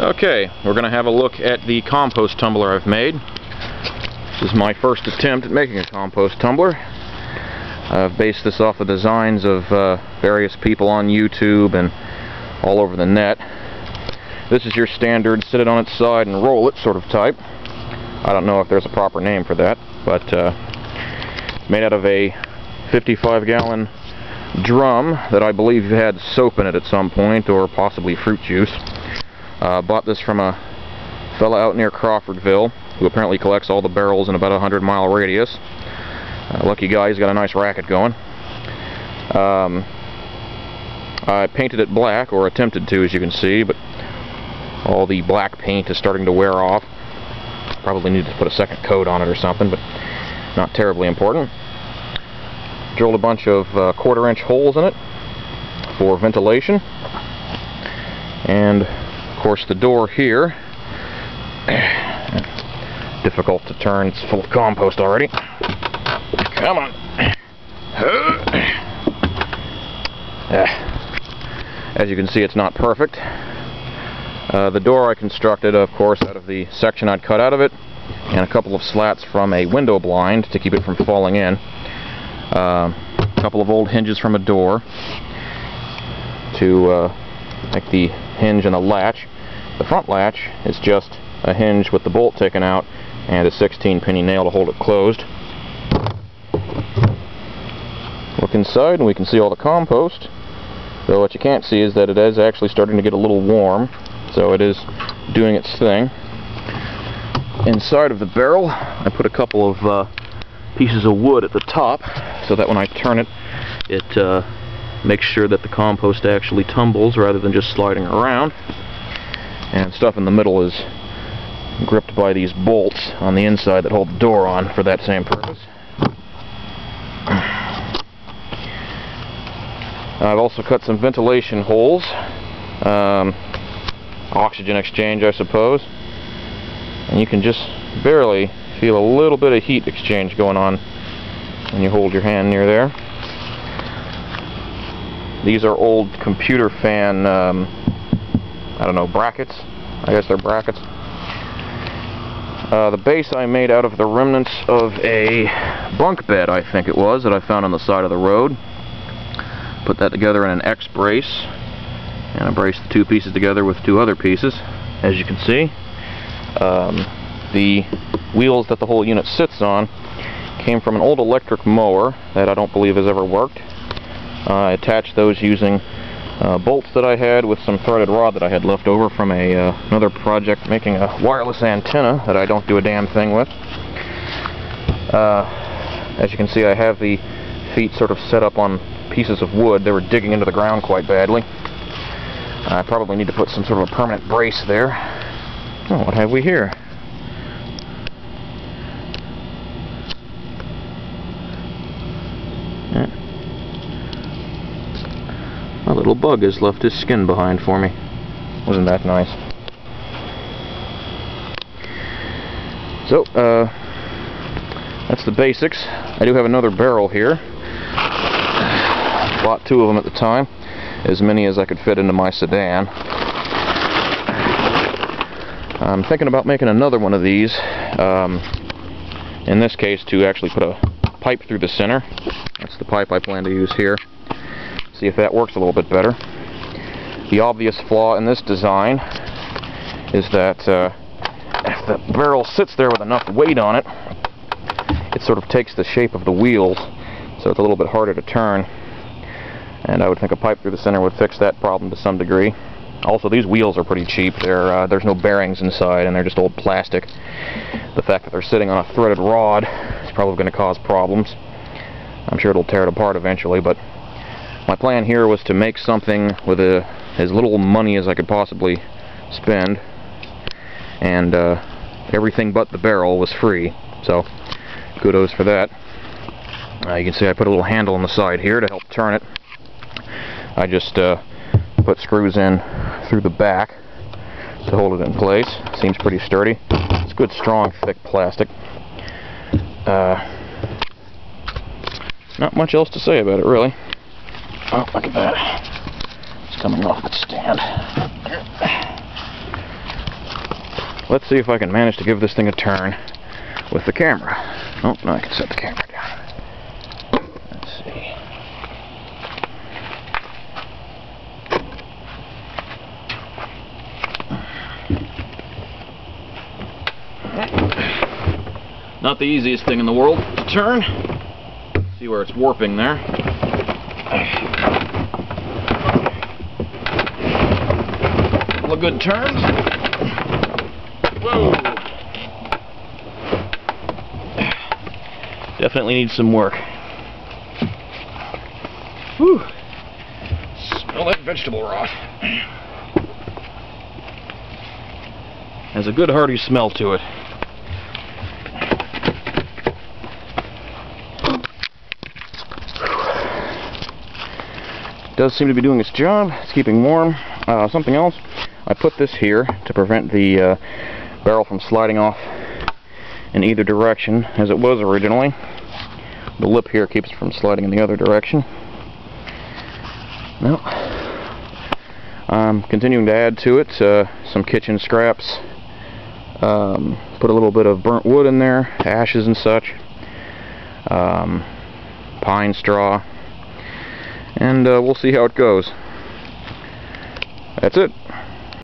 Okay, we're going to have a look at the compost tumbler I've made. This is my first attempt at making a compost tumbler. I've based this off the designs of various people on YouTube and all over the net. This is your standard sit it on its side and roll it sort of type. I don't know if there's a proper name for that, but it's made out of a 55-gallon drum that I believe had soap in it at some point, or possibly fruit juice. Bought this from a fella out near Crawfordville who apparently collects all the barrels in about a 100-mile radius. Lucky guy, he's got a nice racket going. I painted it black, or attempted to, as you can see, but all the black paint is starting to wear off. Probably need to put a second coat on it or something, but not terribly important. Drilled a bunch of quarter-inch holes in it for ventilation, and of course the door here, difficult to turn, it's full of compost already. Come on. As you can see, it's not perfect. The door I constructed, of course, out of the section I'd cut out of it, and a couple of slats from a window blind to keep it from falling in. A couple of old hinges from a door to make the hinge and a latch. The front latch is just a hinge with the bolt taken out and a 16-penny nail to hold it closed. Look inside and we can see all the compost. So what you can't see is that it is actually starting to get a little warm, so it is doing its thing. Inside of the barrel I put a couple of pieces of wood at the top so that when I turn it, it makes sure that the compost actually tumbles rather than just sliding around. And stuff in the middle is gripped by these bolts on the inside that hold the door on for that same purpose. I've also cut some ventilation holes, oxygen exchange I suppose, and you can just barely feel a little bit of heat exchange going on when you hold your hand near there. These are old computer fan, I don't know, brackets? I guess they're brackets. The base I made out of the remnants of a bunk bed, I think it was, that I found on the side of the road. Put that together in an X brace, and I braced the two pieces together with two other pieces, as you can see. The wheels that the whole unit sits on came from an old electric mower that I don't believe has ever worked. I attached those using bolts that I had with some threaded rod that I had left over from another project making a wireless antenna that I don't do a damn thing with. As you can see, I have the feet sort of set up on pieces of wood. They were digging into the ground quite badly. I probably need to put some sort of a permanent brace there. Oh, what have we here? A little bug has left his skin behind for me. Wasn't that nice? So, that's the basics. I do have another barrel here. Bought two of them at the time, as many as I could fit into my sedan. I'm thinking about making another one of these, in this case to actually put a pipe through the center. That's the pipe I plan to use here. See if that works a little bit better. The obvious flaw in this design is that if the barrel sits there with enough weight on it, it sort of takes the shape of the wheels, so it's a little bit harder to turn. And I would think a pipe through the center would fix that problem to some degree. Also, these wheels are pretty cheap. There's no bearings inside, and they're just old plastic. The fact that they're sitting on a threaded rod is probably going to cause problems. I'm sure it'll tear it apart eventually, but my plan here was to make something with as little money as I could possibly spend, and everything but the barrel was free, so kudos for that. You can see I put a little handle on the side here to help turn it. I just put screws in through the back to hold it in place. Seems pretty sturdy. It's good, strong, thick plastic. Not much else to say about it, really. Oh, look at that. It's coming off its stand. let's see if I can manage to give this thing a turn with the camera. Oh, no, I can set the camera down. Let's see. Not the easiest thing in the world to turn. See where it's warping there. Couple of good turns. Whoa! Definitely needs some work. Whew! Smell that vegetable rot. Has a good hearty smell to it. Does seem to be doing its job. It's keeping warm. Something else, I put this here to prevent the barrel from sliding off in either direction as it was originally. The lip here keeps it from sliding in the other direction. Now, I'm continuing to add to it some kitchen scraps. Put a little bit of burnt wood in there, ashes and such, pine straw, and we'll see how it goes. That's it.